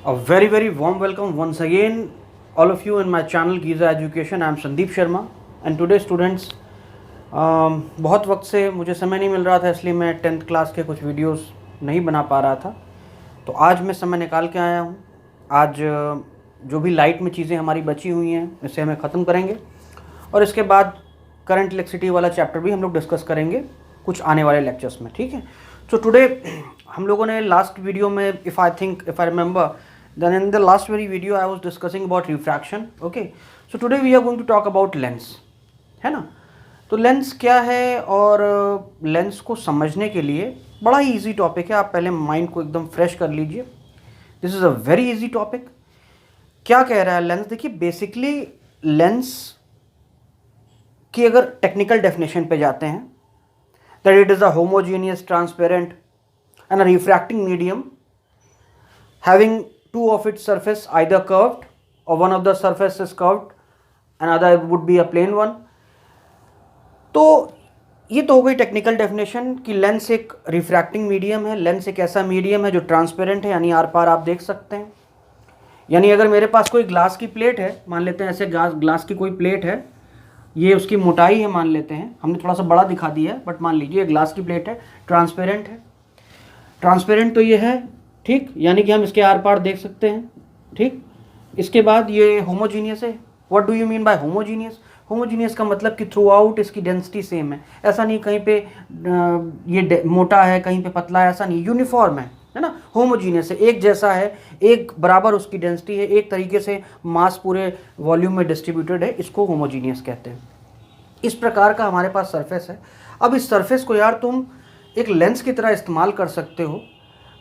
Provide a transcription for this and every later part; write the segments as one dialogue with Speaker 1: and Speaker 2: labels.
Speaker 1: A very warm welcome once again, all of you in my channel Giza Education. I am Sandeep Sharma and today students, बहुत वक्त से मुझे समय नहीं मिल रहा था, इसलिए मैं 10th क्लास के कुछ वीडियोस नहीं बना पा रहा था। तो आज मैं समय निकाल के आया हूँ। आज जो भी लाइट में चीज़ें हमारी बची हुई हैं इसे हमें ख़त्म करेंगे और इसके बाद करंट इलेक्ट्रिसिटी वाला चैप्टर भी हम लोग डिस्कस करेंगे कुछ आने वाले लेक्चर्स में, ठीक है। सो टुडे हम लोगों ने लास्ट वीडियो में if I remember, then in the last very video I was discussing about refraction. Okay, so today we are going to talk about lens, है ना। तो लेंस क्या है और लेंस को समझने के लिए बड़ा ही इजी टॉपिक है। आप पहले माइंड को एकदम फ्रेश कर लीजिए। This is a very easy topic. क्या कह रहा है लेंस? देखिए, बेसिकली लेंस की अगर टेक्निकल डेफिनेशन पे जाते हैं, that it is a homogeneous transparent and a refracting medium having two of its surface either curved or one of the surface is curved, another would be a plane one. तो ये तो हो गई technical definition कि lens एक refracting medium है। Lens एक ऐसा मीडियम है जो ट्रांसपेरेंट है, यानी आर पार आप देख सकते हैं। यानी अगर मेरे पास कोई ग्लास की प्लेट है, मान लेते हैं ऐसे ग्लास की कोई प्लेट है, ये उसकी मोटाई है, मान लेते हैं, हमने थोड़ा सा बड़ा दिखा दिया है, बट मान लीजिए ग्लास की प्लेट है, ट्रांसपेरेंट है। ट्रांसपेरेंट तो ये है, ठीक, यानी कि हम इसके आर पार देख सकते हैं, ठीक। इसके बाद ये होमोजीनियस है। What do you mean by homogeneous? Homogeneous का मतलब कि थ्रू आउट इसकी डेंसिटी सेम है। ऐसा नहीं कहीं पे ये मोटा है, कहीं पे पतला है, ऐसा नहीं, यूनिफॉर्म है ना। होमोजीनियस है, एक जैसा है, एक बराबर उसकी डेंसिटी है, एक तरीके से मास पूरे वॉल्यूम में डिस्ट्रीब्यूटेड है, इसको होमोजीनियस कहते हैं। इस प्रकार का हमारे पास सरफेस है। अब इस सरफेस को यार तुम एक लेंस की तरह इस्तेमाल कर सकते हो।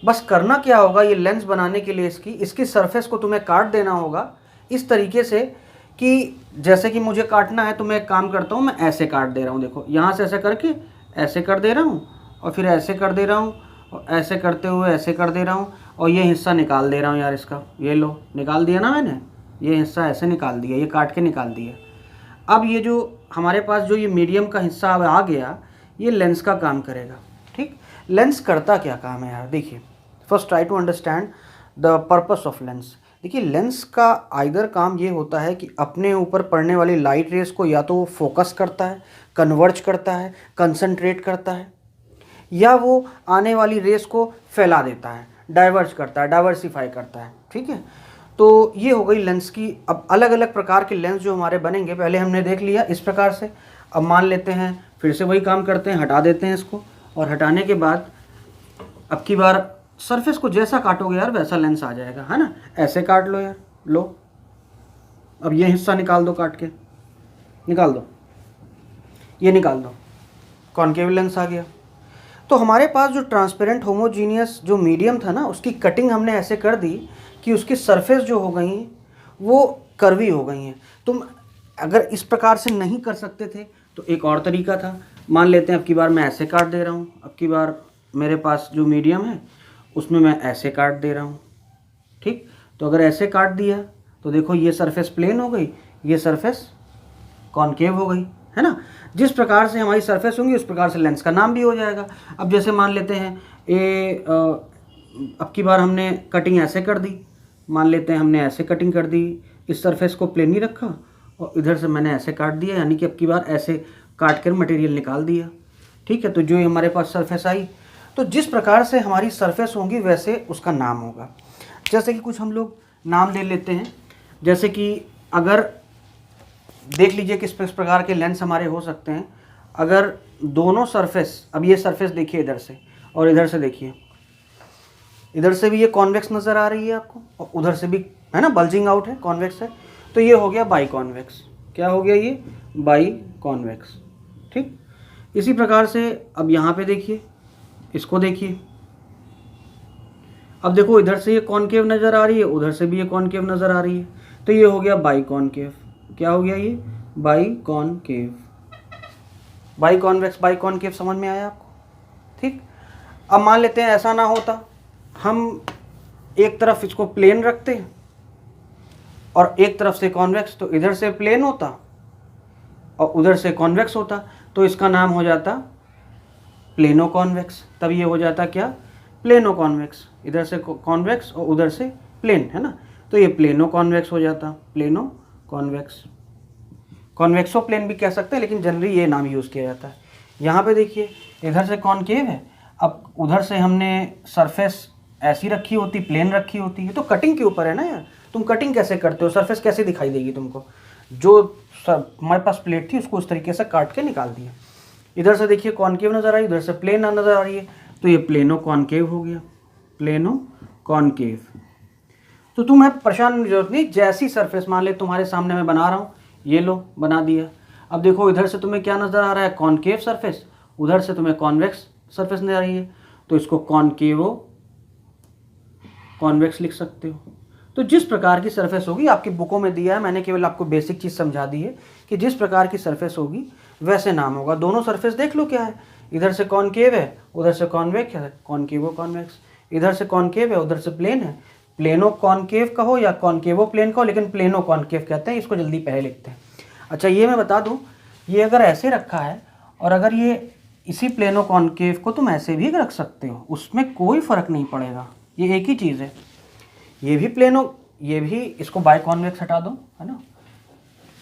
Speaker 1: बस करना क्या होगा, ये लेंस बनाने के लिए इसकी सरफेस को तुम्हें काट देना होगा इस तरीके से कि जैसे कि मुझे काटना है तो मैं एक काम करता हूँ, मैं ऐसे काट दे रहा हूँ। देखो, यहाँ से ऐसे करके ऐसे कर दे रहा हूँ और फिर ऐसे कर दे रहा हूँ और ऐसे करते हुए ऐसे कर दे रहा हूँ और ये हिस्सा निकाल दे रहा हूँ यार इसका। ये लो, निकाल दिया ना मैंने, ये हिस्सा ऐसे निकाल दिया, ये काट के निकाल दिया। अब ये जो हमारे पास जो ये मीडियम का हिस्सा आ गया, ये लेंस का काम करेगा, ठीक। लेंस करता क्या काम है यार? देखिए, first try to understand the purpose of lens. देखिए, लेंस का आइदर काम ये होता है कि अपने ऊपर पड़ने वाली लाइट रेस को या तो वो फोकस करता है, कन्वर्ज करता है, कंसंट्रेट करता है, या वो आने वाली रेस को फैला देता है, डाइवर्ज करता है, डाइवर्सिफाई करता है, ठीक है। तो ये हो गई लेंस की। अब अलग अलग प्रकार के लेंस जो हमारे बनेंगे, पहले हमने देख लिया इस प्रकार से। अब मान लेते हैं फिर से वही काम करते हैं, हटा देते हैं इसको, और हटाने के बाद अब की बार सरफेस को जैसा काटोगे यार वैसा लेंस आ जाएगा, है ना। ऐसे काट लो यार, लो, अब ये हिस्सा निकाल दो, काट के निकाल दो, ये निकाल दो, कॉनकेव लेंस आ गया। तो हमारे पास जो ट्रांसपेरेंट होमोजीनियस जो मीडियम था ना, उसकी कटिंग हमने ऐसे कर दी कि उसकी सरफेस जो हो गई वो कर्वी हो गई हैं। तुम अगर इस प्रकार से नहीं कर सकते थे तो एक और तरीका था। मान लेते हैं अब की बार मैं ऐसे काट दे रहा हूँ, अब की बार मेरे पास जो मीडियम है उसमें मैं ऐसे काट दे रहा हूँ, ठीक। तो अगर ऐसे काट दिया तो देखो, ये सरफेस प्लेन हो गई, ये सरफेस कॉनकेव हो गई, है ना। जिस प्रकार से हमारी सरफेस होंगी उस प्रकार से लेंस का नाम भी हो जाएगा। अब जैसे मान लेते हैं अब की बार हमने कटिंग ऐसे कर दी, मान लेते हैं हमने ऐसे कटिंग कर दी, इस सरफेस को प्लेन ही रखा और इधर से मैंने ऐसे काट दिया, यानी कि अब की बार ऐसे काट कर मटेरियल निकाल दिया, ठीक है। तो जो हमारे पास सरफेस आई, तो जिस प्रकार से हमारी सरफेस होंगी वैसे उसका नाम होगा। जैसे कि कुछ हम लोग नाम ले लेते हैं, जैसे कि अगर देख लीजिए किस प्रकार के लेंस हमारे हो सकते हैं। अगर दोनों सरफेस, अब ये सरफेस देखिए इधर से और इधर से देखिए, इधर से भी ये कॉन्वेक्स नज़र आ रही है आपको और उधर से भी, है ना, बल्जिंग आउट है, कॉन्वेक्स है। तो ये हो गया बाई कॉन्वेक्स। क्या हो गया ये? बाई कॉन्वेक्स, ठीक। इसी प्रकार से अब यहाँ पे देखिए, इसको देखिए, अब देखो इधर से ये कॉनकेव नज़र आ रही है, उधर से भी ये कॉनकेव नज़र आ रही है, तो ये हो गया बाई कॉनकेव। क्या हो गया ये? By concave. By convex, by concave, समझ में आया आपको, ठीक। अब मान लेते हैं ऐसा ना होता, हम एक तरफ इसको प्लेन रखते हैं और एक तरफ से कॉन्वेक्स, तो इधर से प्लेन होता और उधर से कॉन्वेक्स होता, तो इसका नाम हो जाता प्लेनो कॉन्वेक्स। तब ये हो जाता क्या? Plano convex. इधर से कॉन्वेक्स और उधर से प्लेन, है ना। तो ये प्लेनो कॉन्वेक्स हो जाता, प्लेनो कॉन्वेक्स, कॉन्वेक्सो प्लेन भी कह सकते हैं, लेकिन जनरली ये नाम यूज़ किया जाता है। यहाँ पे देखिए इधर से कॉनकेव है, अब उधर से हमने सरफेस ऐसी रखी होती, प्लेन रखी होती है, तो कटिंग के ऊपर है ना यार, तुम कटिंग कैसे करते हो, सरफेस कैसे दिखाई देगी तुमको। जो हमारे पास प्लेट थी उसको उस तरीके से काट के निकाल दिया। इधर से देखिए कॉनकेव नज़र आई, उधर से प्लेन नज़र आ रही है, तो ये प्लेनो कॉनकेव हो गया, प्लेनो कॉनकेव। तो तुम्हें परेशान होने की जरूरत नहीं, जैसी सरफेस मान ले तुम्हारे सामने मैं बना रहा हूँ, ये लो बना दिया। अब देखो इधर से तुम्हें क्या नज़र आ रहा है, कॉनकेव सरफेस, उधर से तुम्हें कॉन्वेक्स सरफेस नजर आ रही है, तो इसको कॉनकेवो कॉन्वेक्स लिख सकते हो। तो जिस प्रकार की सरफेस होगी, आपकी बुकों में दिया है, मैंने केवल आपको बेसिक चीज़ समझा दी है कि जिस प्रकार की सरफेस होगी वैसे नाम होगा। दोनों सरफेस देख लो क्या है, इधर से कॉनकेव है, उधर से कॉन्वेक्स है, कॉनकेवो कॉन्वेक्स। इधर से कॉनकेव है, उधर से प्लेन है, प्लेनो कॉनकेव कहो या कॉनकेवो प्लेन कहो, लेकिन प्लेनो कॉनकेव कहते हैं, इसको जल्दी पहले लिखते हैं। अच्छा ये मैं बता दूं, ये अगर ऐसे रखा है और अगर ये इसी प्लेनो कॉनकेव को तुम ऐसे भी रख सकते हो, उसमें कोई फ़र्क नहीं पड़ेगा, ये एक ही चीज़ है। ये भी प्लेनो, ये भी, इसको बाय कॉन्वेक्स हटा दो, है ना,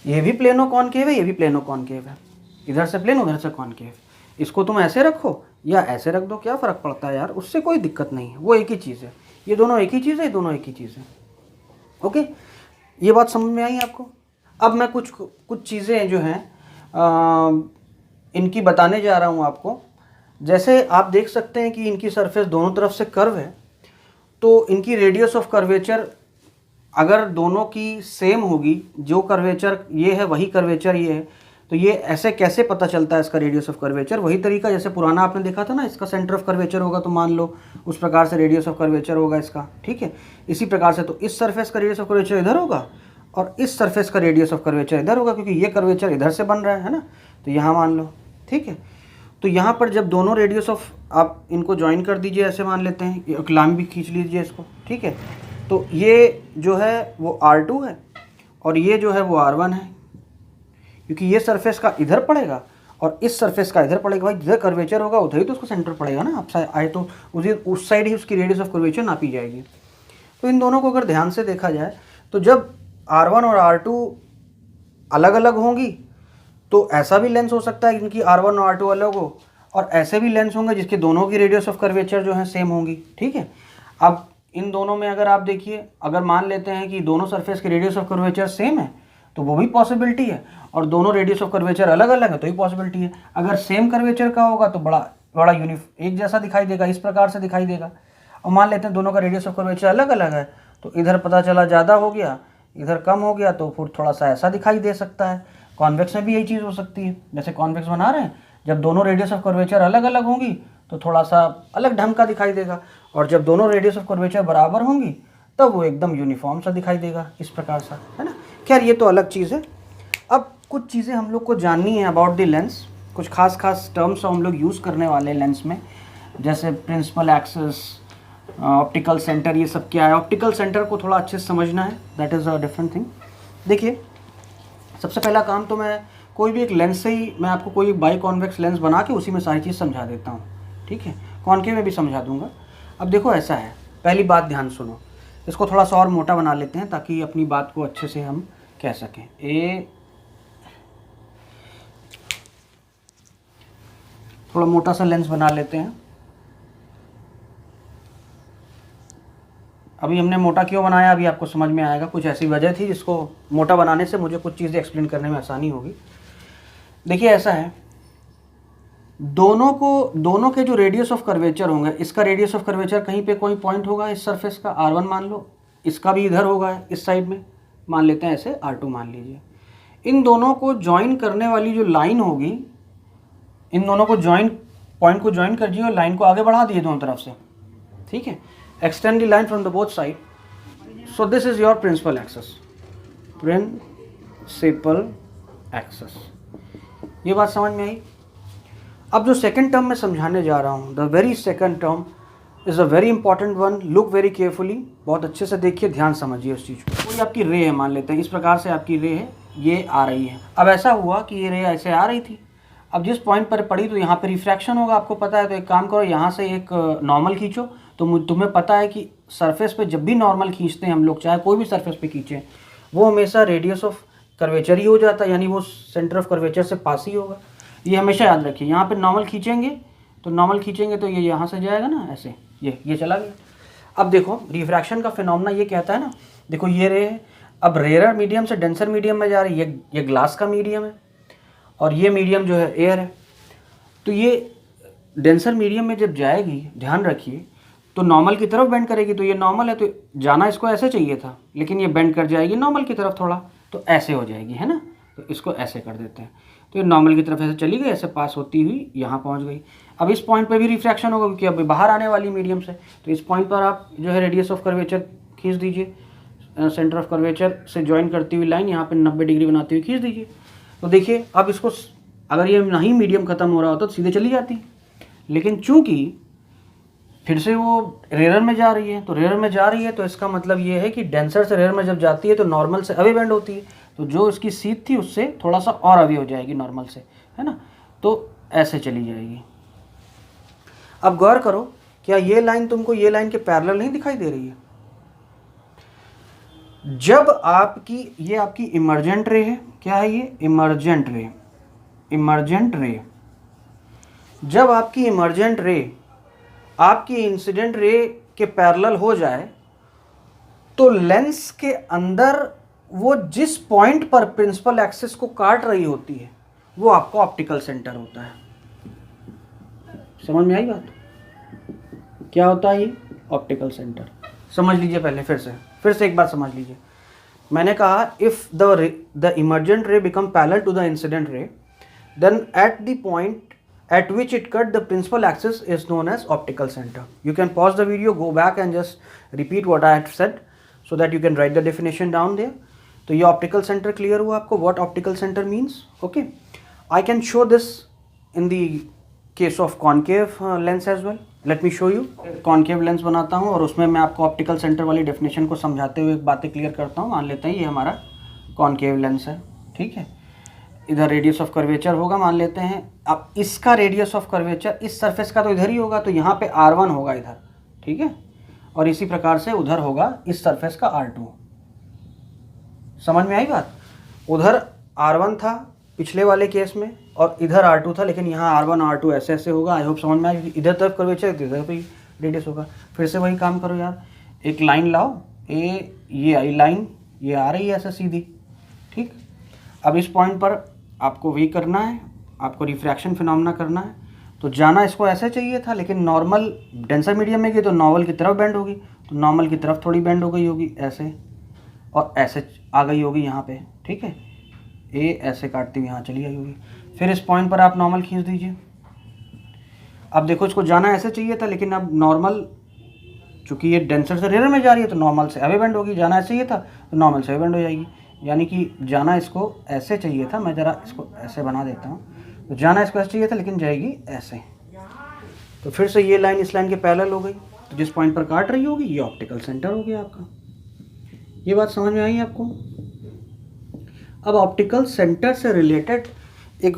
Speaker 1: ये भी प्लेनो कॉनकेव है, ये भी प्लेनो कॉनकेव है, इधर से प्लेन उधर से कॉनकेव। इसको तुम ऐसे रखो या ऐसे रख दो, क्या फ़र्क पड़ता है यार, उससे कोई दिक्कत नहीं है, वो एक ही चीज़ है। ये दोनों एक ही चीज़ है, ये दोनों एक ही चीज़ है। ओके, ये बात समझ में आई आपको। अब मैं कुछ चीज़ें जो हैं इनकी बताने जा रहा हूँ आपको। जैसे आप देख सकते हैं कि इनकी सरफेस दोनों तरफ से कर्व है, तो इनकी रेडियस ऑफ कर्वेचर अगर दोनों की सेम होगी, जो कर्वेचर ये है वही कर्वेचर ये है, तो ये ऐसे कैसे पता चलता है इसका रेडियस ऑफ कर्वेचर। वही तरीका जैसे पुराना आपने देखा था ना, इसका सेंटर ऑफ कर्वेचर होगा तो मान लो उस प्रकार से रेडियस ऑफ कर्वेचर होगा इसका, ठीक है। इसी प्रकार से तो इस सरफेस का रेडियस ऑफ कर्वेचर इधर होगा और इस सरफेस का रेडियस ऑफ कर्वेचर इधर होगा, क्योंकि ये कर्वेचर इधर से बन रहा है ना, तो यहाँ मान लो, ठीक है। तो यहाँ पर जब दोनों रेडियस ऑफ, आप इनको ज्वाइन कर दीजिए, ऐसे मान लेते हैं, एक लाइन भी खींच लीजिए इसको, ठीक है। तो ये जो है वो R2 है और ये जो है वो R1 है, क्योंकि ये सरफेस का इधर पड़ेगा और इस सरफेस का इधर पड़ेगा। भाई जिधर कर्वेचर होगा उधर ही तो उसका सेंटर पड़ेगा ना, आप आए तो उस साइड ही उसकी रेडियस ऑफ कर्वेचर नापी जाएगी। तो इन दोनों को अगर ध्यान से देखा जाए तो जब R1 और R2 अलग अलग होंगी तो ऐसा भी लेंस हो सकता है कि इनकी R1 और R2 अलग हो, और ऐसे भी लेंस होंगे जिसके दोनों की रेडियस ऑफ कर्वेचर जो है सेम होंगी, ठीक है। अब इन दोनों में अगर आप देखिए, अगर मान लेते हैं कि दोनों सरफेस की रेडियस ऑफ कर्वेचर सेम है तो वो भी पॉसिबिलिटी है, और दोनों रेडियस ऑफ कर्वेचर अलग अलग है तो ही पॉसिबिलिटी है। अगर सेम कर्वेचर का होगा तो बड़ा एक जैसा दिखाई देगा, इस प्रकार से दिखाई देगा। और मान लेते हैं दोनों का रेडियस ऑफ कर्वेचर अलग अलग है, तो इधर पता चला ज़्यादा हो गया, इधर कम हो गया, तो फिर थोड़ा सा ऐसा दिखाई दे सकता है। कॉन्वेक्स में भी यही चीज़ हो सकती है, जैसे कॉन्वेक्स बना रहे हैं, जब दोनों रेडियस ऑफ कर्वेचर अलग अलग होंगी तो थोड़ा सा अलग ढंग का दिखाई देगा, और जब दोनों रेडियस ऑफ कर्वेचर बराबर होंगी तब वो एकदम यूनिफॉर्म सा दिखाई देगा, इस प्रकार सा, है ना। खैर ये तो अलग चीज़ है। अब कुछ चीज़ें हम लोग को जाननी है अबाउट द लेंस, कुछ खास टर्म्स हम लोग यूज़ करने वाले लेंस में, जैसे प्रिंसिपल एक्सिस, ऑप्टिकल सेंटर, ये सब क्या है। ऑप्टिकल सेंटर को थोड़ा अच्छे से समझना है, that is a different thing. देखिए सबसे पहला काम तो मैं कोई भी एक लेंस से ही मैं आपको कोई बाई कॉन्वेक्स लेंस बना के उसी में सारी चीज़ समझा देता हूँ, ठीक है। कॉनकेव में भी समझा दूंगा। अब देखो ऐसा है, पहली बात ध्यान सुनो, इसको थोड़ा सा और मोटा बना लेते हैं ताकि अपनी बात को अच्छे से हम कह सकें। थोड़ा मोटा सा लेंस बना लेते हैं। अभी हमने मोटा क्यों बनाया अभी आपको समझ में आएगा, कुछ ऐसी वजह थी जिसको मोटा बनाने से मुझे कुछ चीज़ें एक्सप्लेन करने में आसानी होगी। देखिए ऐसा है, दोनों के जो रेडियस ऑफ कर्वेचर होंगे, इसका रेडियस ऑफ कर्वेचर कहीं पे कोई पॉइंट होगा इस सरफेस का R1 मान लो, इसका भी इधर होगा इस साइड में, मान लेते हैं ऐसे R2 मान लीजिए। इन दोनों को ज्वाइन करने वाली जो लाइन होगी, इन दोनों को पॉइंट को ज्वाइन कर दिए और लाइन को आगे बढ़ा दिए दोनों तरफ से, ठीक है। Extend the line from the both side, so this is your principal axis, principal axis. ये बात समझ में आई। अब जो सेकंड टर्म मैं समझाने जा रहा हूँ, the very second term is a very important one, look very carefully, बहुत अच्छे से देखिए, ध्यान समझिए उस चीज़ को। कोई आपकी रे है, मान लेते हैं इस प्रकार से आपकी रे है, ये आ रही है। अब ऐसा हुआ कि ये रे ऐसे आ रही थी, अब जिस पॉइंट पर पड़ी तो यहाँ पे रिफ्रैक्शन होगा, आपको पता है। तो एक काम करो, यहाँ से एक नॉर्मल खींचो, तो तुम्हें पता है कि सरफेस पे जब भी नॉर्मल खींचते हैं हम लोग, चाहे कोई भी सरफेस पे खींचें, वो हमेशा रेडियस ऑफ कर्वेचर ही हो जाता है, यानी वो सेंटर ऑफ कर्वेचर से पास ही होगा। ये हमेशा याद रखिए। यहाँ पे नॉर्मल खींचेंगे तो ये यहाँ से जाएगा ना, ऐसे ये चला गया। अब देखो रिफ्रैक्शन का फिनोमेना ये कहता है ना, देखो ये रे है, अब रेयर मीडियम से डेंसर मीडियम में जा रही है। ये ग्लास का मीडियम है और ये मीडियम जो है एयर है। तो ये डेंसर मीडियम में जब जाएगी, ध्यान रखिए, तो नॉर्मल की तरफ बेंड करेगी। तो ये नॉर्मल है, तो जाना इसको ऐसे चाहिए था, लेकिन ये बेंड कर जाएगी नॉर्मल की तरफ थोड़ा, तो ऐसे हो जाएगी, है ना। तो इसको ऐसे कर देते हैं। तो ये नॉर्मल की तरफ ऐसे चली गई, ऐसे पास होती हुई यहाँ पहुँच गई। अब इस पॉइंट पे भी रिफ्रैक्शन होगा, क्योंकि अब बाहर आने वाली मीडियम से। तो इस पॉइंट पर आप जो है रेडियस ऑफ कर्वेचर खींच दीजिए, सेंटर ऑफ कर्वेचर से ज्वाइन करती हुई लाइन यहाँ पे 90 डिग्री बनाती हुई खींच दीजिए। तो देखिए अब इसको, अगर ये नहीं मीडियम खत्म हो रहा होता तो सीधे चली जाती, लेकिन चूंकि फिर से वो रेयर में जा रही है, तो रेयर में जा रही है तो इसका मतलब ये है कि डेंसर से रेयर में जब जाती है तो नॉर्मल से अवे बेंड होती है। तो जो इसकी सीध थी उससे थोड़ा सा और अवे हो जाएगी नॉर्मल से, है ना। तो ऐसे चली जाएगी। अब गौर करो, क्या ये लाइन तुमको ये लाइन के पैरेलल नहीं दिखाई दे रही है? जब ये आपकी इमर्जेंट रे है, क्या है ये? इमर्जेंट रे। जब आपकी इमर्जेंट रे आपकी इंसिडेंट रे के पैरेलल हो जाए, तो लेंस के अंदर वो जिस पॉइंट पर प्रिंसिपल एक्सिस को काट रही होती है वो आपका ऑप्टिकल सेंटर होता है। समझ में आई बात? क्या होता है ये? Optical centre. समझ लीजिए पहले, फिर से एक बार समझ लीजिए। मैंने कहा if the emergent ray become parallel to the incident ray, then at the point at which it cut the principal axis is known as optical center. You can pause the video, go back and just repeat what I had said so that you can write the definition down there. तो ये optical center clear हुआ आपको, what optical center means? Okay, I can show this in the case of concave lens as well. Let me show you. concave lens बनाता हूँ और उसमें मैं आपको optical center वाली definition को समझाते हुए बातें clear करता हूँ। मान लेते हैं ये हमारा concave lens है, ठीक है। इधर रेडियस ऑफ कर्वेचर होगा, मान लेते हैं। अब इसका रेडियस ऑफ कर्वेचर इस सरफेस का तो इधर ही होगा, तो यहाँ पे R1 होगा इधर, ठीक है। और इसी प्रकार से उधर होगा इस सरफेस का R2। समझ में आई बात? उधर R1 था पिछले वाले केस में और इधर R2 था, लेकिन यहाँ R1 R2 ऐसे ऐसे होगा। आई होप समझ में आए। इधर तरफ कर्वेचर, इधर पे रेडियस होगा। फिर से वही काम करो यार, एक लाइन लाओ, ये आई लाइन, ये आ रही है ऐसे सीधी, ठीक। अब इस पॉइंट पर आपको वही करना है, आपको रिफ्रैक्शन फिनोमेना करना है। तो जाना इसको ऐसे चाहिए था, लेकिन नॉर्मल डेंसर मीडियम में गई तो नॉर्मल की तरफ बेंड होगी, तो नॉर्मल की तरफ थोड़ी बेंड हो गई होगी ऐसे, और ऐसे आ गई होगी यहाँ पे, ठीक है। ए ऐसे काटती हुई यहाँ चली आई होगी। फिर इस पॉइंट पर आप नॉर्मल खींच दीजिए। अब देखो इसको जाना ऐसे चाहिए था, लेकिन अब नॉर्मल, चूँकि ये डेंसर से रेयर में जा रही है तो नॉर्मल से अवे बेंड होगी। जाना ऐसे चाहिए था तो नॉर्मल से अवे बेंड हो जाएगी, यानी कि जाना इसको ऐसे चाहिए था। मैं ज़रा इसको ऐसे बना देता हूँ। तो जाना इसको ऐसे चाहिए था, लेकिन जाएगी ऐसे। तो फिर से ये लाइन इस लाइन के पैरेलल हो गई, तो जिस पॉइंट पर काट रही होगी ये ऑप्टिकल सेंटर हो गया आपका। ये बात समझ में आई आपको? अब ऑप्टिकल सेंटर से रिलेटेड एक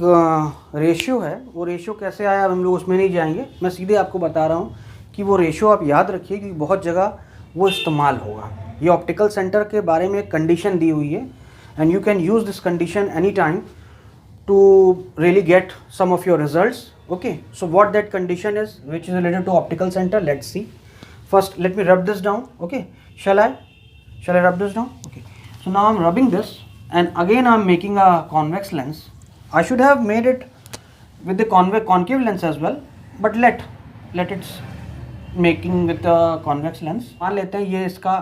Speaker 1: रेशियो है, वो रेशियो कैसे आया हम लोग उसमें नहीं जाएंगे। मैं सीधे आपको बता रहा हूँ कि वो रेशियो आप याद रखिए, क्योंकि बहुत जगह वो इस्तेमाल होगा। ये ऑप्टिकल सेंटर के बारे में एक कंडीशन दी हुई है, and you can use this condition any time to really get some of your results. Okay, so what that condition is which is related to optical centre, let's see. First let me rub this down. Okay, shall I rub this down? Okay, so now I'm rubbing this, and again I'm making a convex lens. I should have made it with the concave lens as well, but let it's making with the convex lens. मान लेते हैं ये इसका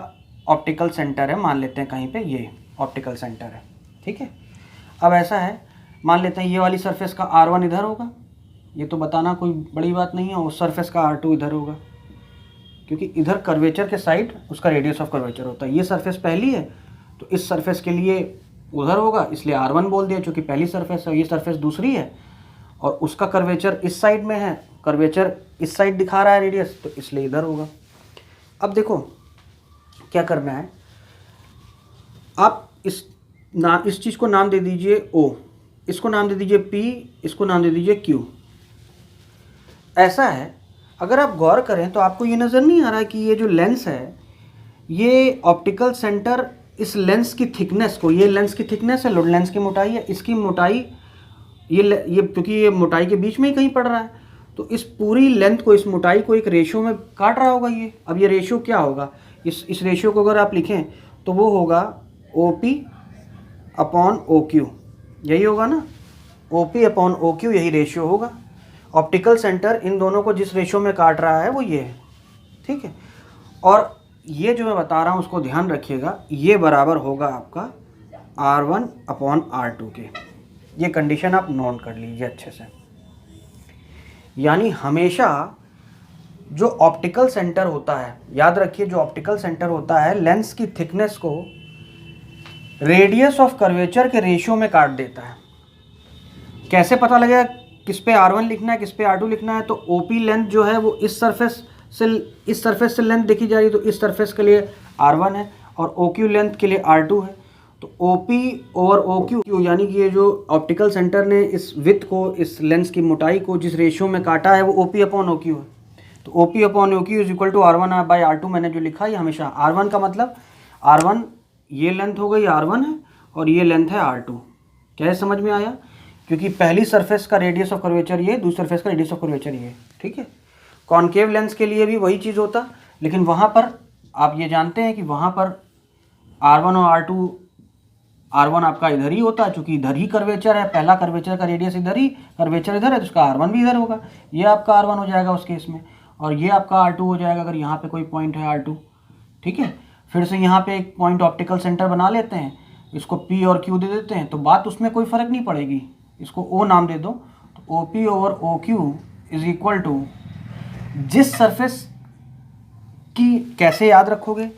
Speaker 1: optical centre है, मान लेते हैं कहीं पे ये ऑप्टिकल सेंटर है, ठीक है। अब ऐसा है, मान लेते हैं ये वाली सरफेस का R1 इधर होगा, ये तो बताना कोई बड़ी बात नहीं है। उस सरफेस का R2 इधर होगा, क्योंकि इधर कर्वेचर के साइड उसका रेडियस ऑफ कर्वेचर होता है। ये सरफेस पहली है तो इस सरफेस के लिए उधर होगा, इसलिए R1 बोल दिया, क्योंकि पहली सरफेस है। ये सरफेस दूसरी है और उसका कर्वेचर इस साइड में है, कर्वेचर इस साइड दिखा रहा है रेडियस, तो इसलिए इधर होगा। अब देखो क्या करना है, आप इस चीज़ को नाम दे दीजिए O, इसको नाम दे दीजिए P, इसको नाम दे दीजिए Q। ऐसा है, अगर आप गौर करें तो आपको ये नज़र नहीं आ रहा है कि ये जो लेंस है ये ऑप्टिकल सेंटर इस लेंस की थिकनेस को, ये लेंस की थिकनेस है, लेंस की मोटाई है, इसकी मोटाई ये क्योंकि ये मोटाई के बीच में ही कहीं पड़ रहा है, तो इस पूरी लेंथ को, इस मोटाई को एक रेशियो में काट रहा होगा ये। अब ये रेशियो क्या होगा, इस रेशियो को अगर आप लिखें तो वो होगा OP अपॉन OQ, यही होगा ना, OP अपॉन OQ यही रेशियो होगा। ऑप्टिकल सेंटर इन दोनों को जिस रेशियो में काट रहा है वो ये है, ठीक है। और ये जो मैं बता रहा हूँ उसको ध्यान रखिएगा, ये बराबर होगा आपका R1 अपॉन R2 के। ये कंडीशन आप नोट कर लीजिए अच्छे से। यानी हमेशा जो ऑप्टिकल सेंटर होता है, याद रखिए, जो ऑप्टिकल सेंटर होता है लेंस की थिकनेस को रेडियस ऑफ कर्वेचर के रेशियो में काट देता है। कैसे पता लगेगा किस पे R1 लिखना है, किस पे R2 लिखना है? तो OP लेंथ जो है वो इस सरफेस से लेंथ देखी जा रही है, तो इस सरफेस के लिए R1 है और OQ लेंथ के लिए R2 है। तो OP ओवर OQ यानी कि ये जो ऑप्टिकल सेंटर ने इस विड्थ को, इस लेंस की मोटाई को जिस रेशियो में काटा है वो OP अपॉन OQ है। तो OP upon OQ is equal to R1 by R2 मैंने जो लिखा है हमेशा R1 का मतलब R1 ये लेंथ हो गई R1 है और ये लेंथ है R2। क्या समझ में आया? क्योंकि पहली सरफेस का रेडियस ऑफ कर्वेचर ये, दूसरी सरफेस का रेडियस ऑफ कर्वेचर ये, ठीक है। कॉनकेव लेंस के लिए भी वही चीज़ होता, लेकिन वहाँ पर आप ये जानते हैं कि वहाँ पर R1 और R1 आपका इधर ही होता है, चूँकि इधर ही कर्वेचर है, पहला कर्वेचर का रेडियस इधर ही, कर्वेचर इधर है, तो उसका R1 भी इधर होगा। ये आपका R1 हो जाएगा उस केस में, और ये आपका R2 हो जाएगा अगर यहाँ पे कोई पॉइंट है R2, ठीक है। फिर से यहाँ पे एक पॉइंट ऑप्टिकल सेंटर बना लेते हैं, इसको P और Q दे देते हैं, तो बात उसमें कोई फ़र्क नहीं पड़ेगी, इसको O नाम दे दो। तो OP over OQ is equal to जिस सरफेस की, कैसे याद रखोगे,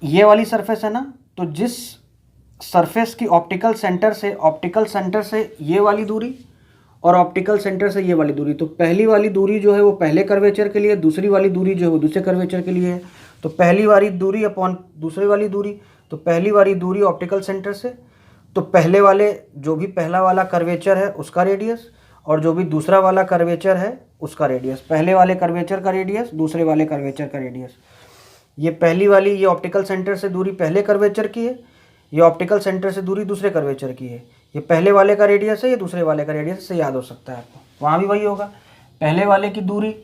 Speaker 1: ये वाली सरफेस है ना, तो जिस सरफेस की ऑप्टिकल सेंटर से ये वाली दूरी और ऑप्टिकल सेंटर से ये वाली दूरी, तो पहली वाली दूरी जो है वो पहले कर्वेचर के लिए, दूसरी वाली दूरी जो है वो दूसरे कर्वेचर के लिए है। तो पहली वाली दूरी अपॉन दूसरी वाली दूरी, तो पहली वाली दूरी ऑप्टिकल सेंटर से, तो पहले वाले जो भी पहला वाला कर्वेचर है उसका रेडियस, और जो भी दूसरा वाला कर्वेचर है उसका रेडियस, पहले वाले कर्वेचर का रेडियस, दूसरे वाले कर्वेचर का रेडियस। ये पहली वाली, ये ऑप्टिकल सेंटर से दूरी पहले कर्वेचर की है, ये ऑप्टिकल सेंटर से दूरी दूसरे कर्वेचर की है। ये पहले वाले का रेडियस है, ये दूसरे वाले का रेडियस, से याद हो सकता है आपको। वहाँ भी वही होगा, पहले वाले की दूरी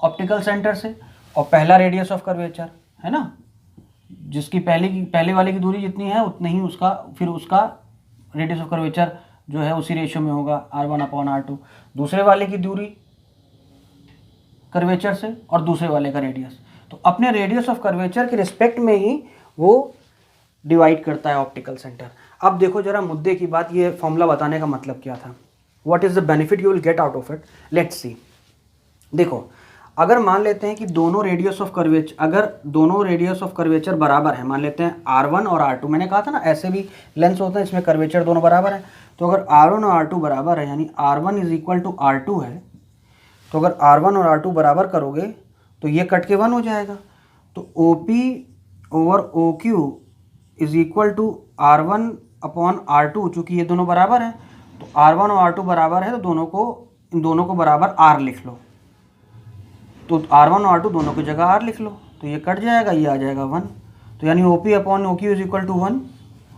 Speaker 1: ऑप्टिकल सेंटर से और पहला रेडियस ऑफ कर्वेचर, है ना, जिसकी पहले वाले की दूरी जितनी है उतनी ही उसका, फिर उसका रेडियस ऑफ कर्वेचर जो है उसी रेशियो में होगा R1 अपॉन R2। दूसरे वाले की दूरी कर्वेचर से और दूसरे वाले का रेडियस, तो अपने रेडियस ऑफ कर्वेचर के रिस्पेक्ट में ही वो डिवाइड करता है ऑप्टिकल सेंटर। अब देखो जरा मुद्दे की बात, ये फॉर्मूला बताने का मतलब क्या था, what is the benefit you will get out of it, let's see. देखो, अगर मान लेते हैं कि दोनों रेडियस ऑफ कर्वेचर बराबर है, मान लेते हैं R1 और R2, मैंने कहा था ना ऐसे भी लेंस होते हैं इसमें कर्वेचर दोनों बराबर है। तो अगर R1 और R2 बराबर है, यानी R1 is equal to R2 है, तो अगर R1 और R2 बराबर करोगे तो ये कट के 1 हो जाएगा। तो OP over OQ is equal to R1 upon R2, चूँकि ये दोनों बराबर है, तो R1 और R2 बराबर है, तो इन दोनों को बराबर R लिख लो। तो R1 और R2 दोनों की जगह R लिख लो, तो ये कट जाएगा, ये आ जाएगा 1। तो यानी OP upon OQ is equal to 1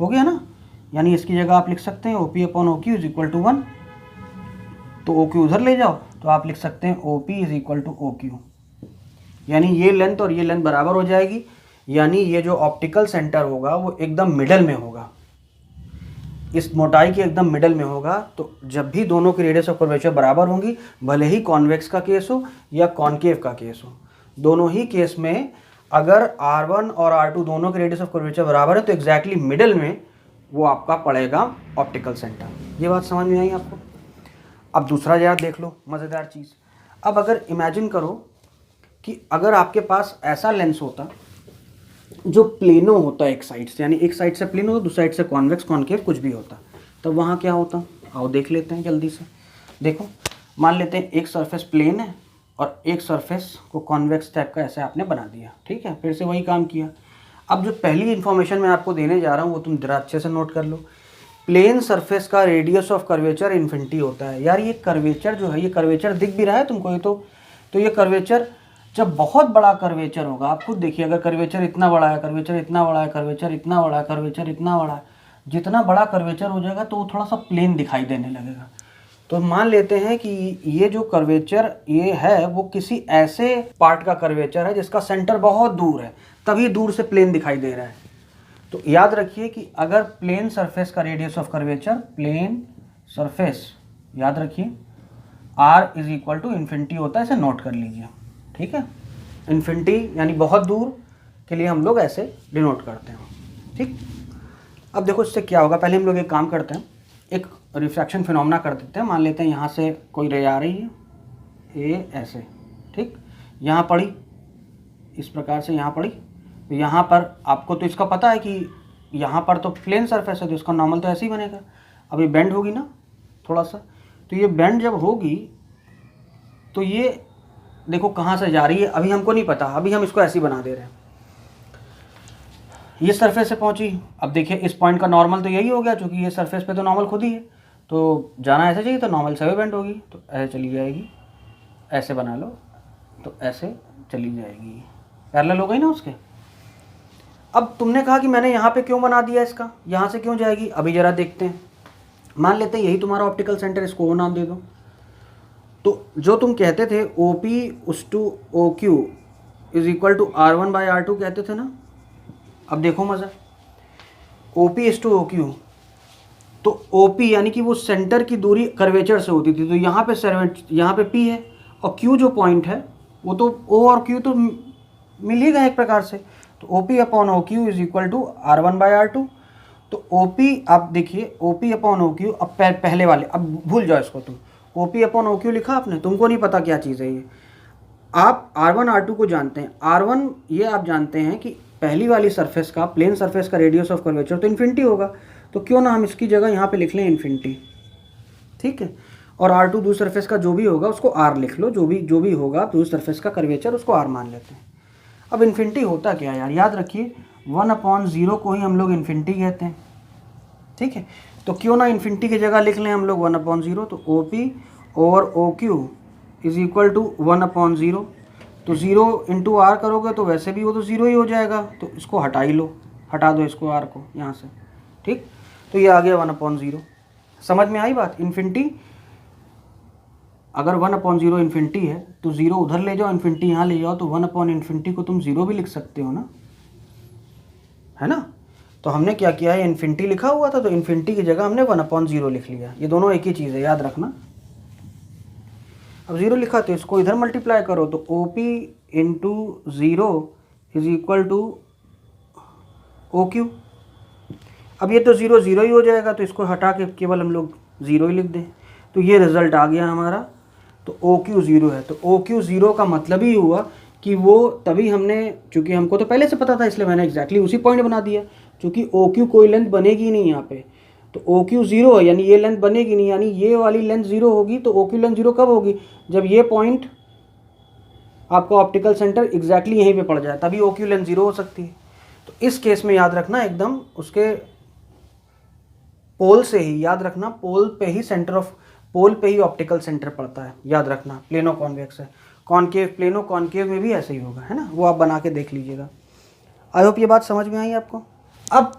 Speaker 1: हो गया ना। यानी इसकी जगह आप लिख सकते हैं OP upon OQ is equal to 1। तो OQ उधर ले जाओ, तो आप लिख सकते हैं OP is equal to OQ। यानी ये लेंथ और ये लेंथ बराबर हो जाएगी, यानी ये जो ऑप्टिकल सेंटर होगा वो एकदम मिडल में होगा, इस मोटाई के एकदम मिडल में होगा। तो जब भी दोनों की रेडियस ऑफ कर्वेचर बराबर होंगी, भले ही कॉन्वेक्स का केस हो या कॉनकेव का केस हो, दोनों ही केस में अगर R1 और R2 दोनों के रेडियस ऑफ कर्वेचर बराबर है, तो एग्जैक्टली मिडल में वो आपका पड़ेगा ऑप्टिकल सेंटर। ये बात समझ में आई आपको? अब दूसरा जरा देख लो मज़ेदार चीज़। अब अगर इमेजिन करो कि अगर आपके पास ऐसा लेंस होता जो प्लेनो होता एक साइड से, यानी एक साइड से प्लेनो होता, दूसरी साइड से कॉन्वेक्स कॉनकेव कुछ भी होता, तब वहाँ क्या होता? आओ देख लेते हैं जल्दी से। देखो, मान लेते हैं एक सरफेस प्लेन है और एक सरफेस को कॉन्वेक्स टाइप का ऐसे आपने बना दिया, ठीक है, फिर से वही काम किया। अब जो पहली इन्फॉर्मेशन मैं आपको देने जा रहा हूँ वो तुम जरा अच्छे से नोट कर लो। प्लेन सरफेस का रेडियस ऑफ कर्वेचर इन्फिनिटी होता है। यार ये कर्वेचर जो है, ये कर्वेचर दिख भी रहा है तुमको, ये तो ये कर्वेचर जब बहुत बड़ा कर्वेचर होगा, आप खुद देखिए, अगर कर्वेचर इतना बड़ा है, कर्वेचर इतना बड़ा है, कर्वेचर इतना बड़ा है, कर्वेचर इतना बड़ा है, जितना बड़ा कर्वेचर हो जाएगा तो वो थोड़ा सा प्लेन दिखाई देने लगेगा। तो मान लेते हैं कि ये जो कर्वेचर ये है वो किसी ऐसे पार्ट का कर्वेचर है जिसका सेंटर बहुत दूर है, तभी दूर से प्लेन दिखाई दे रहा है। तो याद रखिए कि अगर प्लेन सरफेस का radius of curvature, plane surface, याद रखिए r is equal to infinity होता है, इसे नोट कर लीजिए, ठीक है। इन्फिनिटी यानी बहुत दूर के लिए हम लोग ऐसे डिनोट करते हैं, ठीक। अब देखो इससे क्या होगा, पहले हम लोग एक काम करते हैं, एक रिफ्रैक्शन फिनोमेना कर देते हैं। मान लेते हैं यहाँ से कोई रे आ रही है, ए ऐसे, ठीक, यहाँ पड़ी, इस प्रकार से यहाँ पड़ी, तो यहाँ पर आपको तो इसका पता है कि यहाँ पर तो प्लेन सरफेस है तो इसका नॉर्मल तो ऐसे ही बनेगा। अब ये बेंड होगी ना थोड़ा सा, तो ये बेंड जब होगी तो ये देखो कहाँ से जा रही है, अभी हमको नहीं पता, अभी हम इसको ऐसे ही बना दे रहे हैं। ये सरफेस से पहुंची, अब देखिए इस पॉइंट का नॉर्मल तो यही हो गया, क्योंकि ये सरफेस पे तो नॉर्मल खुद ही है, तो जाना ऐसे चाहिए, तो नॉर्मल से बेंड होगी, तो ऐसे चली जाएगी, ऐसे बना लो तो ऐसे चली जाएगी, पैरेलल हो गई ना उसके। अब तुमने कहा कि मैंने यहाँ पे क्यों बना दिया इसका, यहाँ से क्यों जाएगी, अभी जरा देखते हैं। मान लेते हैं यही तुम्हारा ऑप्टिकल सेंटर, इसको ओ नाम दे दो। तो जो तुम कहते थे ओ पी उस to O Q is equal to R1/R2 कहते थे ना, अब देखो मज़ा, O P is to O Q, तो ओ पी यानी कि वो सेंटर की दूरी कर्वेचर से होती थी, तो यहाँ पे पी है, और क्यू जो पॉइंट है वो तो ओ और क्यू तो मिल ही गए एक प्रकार से, तो O P upon O Q is equal to R1/R2। तो ओ पी आप देखिए, O P upon O Q, अब पहले वाले अब भूल जाओ इसको, तुम O P upon O Q लिखा आपने, तुमको नहीं पता क्या चीज़ है ये, आप R1 R2 को जानते हैं। R1 ये आप जानते हैं कि पहली वाली सरफेस का, प्लेन सरफेस का रेडियस ऑफ कर्वेचर तो इन्फिनिटी होगा, तो क्यों ना हम इसकी जगह यहाँ पे लिख लें इन्फिनिटी, ठीक है। और R2 दूसरी सरफेस का जो भी होगा उसको R लिख लो, जो भी होगा दूसरी सरफेस का कर्वेचर उसको R मान लेते हैं। अब इन्फिनिटी होता क्या यार, याद रखिए 1/0 को ही हम लोग इन्फिनिटी कहते हैं, ठीक है। तो क्यों ना इन्फिनिटी की जगह लिख लें हम लोग 1/0, तो ओ पी और O Q is equal to 1/0, तो 0 इंटू आर करोगे तो वैसे भी वो तो 0 ही हो जाएगा, तो इसको हटा ही लो, हटा दो इसको आर को यहाँ से, ठीक। तो ये आ गया 1/0, समझ में आई बात। इन्फिनिटी अगर 1/0 इन्फिनिटी है तो 0 उधर ले जाओ, इन्फिनिटी यहाँ ले जाओ, तो 1/∞ को तुम 0 भी लिख सकते हो ना, है ना। तो हमने क्या किया है, इन्फिनिटी लिखा हुआ था तो इन्फिनिटी की जगह हमने 1/0 लिख लिया, ये दोनों एक ही चीज़ है, याद रखना। अब 0 लिखा तो इसको इधर मल्टीप्लाई करो, तो O P into 0 is equal to O Q. अब ये तो 0 0 ही हो जाएगा, तो इसको हटा के केवल हम लोग 0 ही लिख दें, तो ये रिजल्ट आ गया हमारा। तो ओ क्यू 0 है, तो ओ क्यू 0 का मतलब ही हुआ कि वो तभी हमने, चूँकि हमको तो पहले से पता था इसलिए मैंने एग्जैक्टली उसी पॉइंट बना दिया, क्योंकि ओ क्यू कोई लेंथ बनेगी नहीं यहाँ पे, तो ओ क्यू 0 है यानी ये लेंथ बनेगी नहीं, यानी ये वाली लेंथ 0 होगी, तो ओ क्यू लेंथ 0 कब होगी, जब ये पॉइंट आपका ऑप्टिकल सेंटर एग्जैक्टली यहीं पे पड़ जाए, तभी ओ क्यू लेंथ 0 हो सकती है। तो इस केस में याद रखना एकदम उसके पोल से ही, याद रखना पोल पे ही सेंटर ऑफ, पोल पे ही ऑप्टिकल सेंटर पड़ता है, याद रखना। प्लेनो कॉन्वेक्स है, कॉनकेव, प्लेनो कॉनकेव में भी ऐसे ही होगा, है ना, वो आप बना के देख लीजिएगा। आई होप ये बात समझ में आई आपको। अब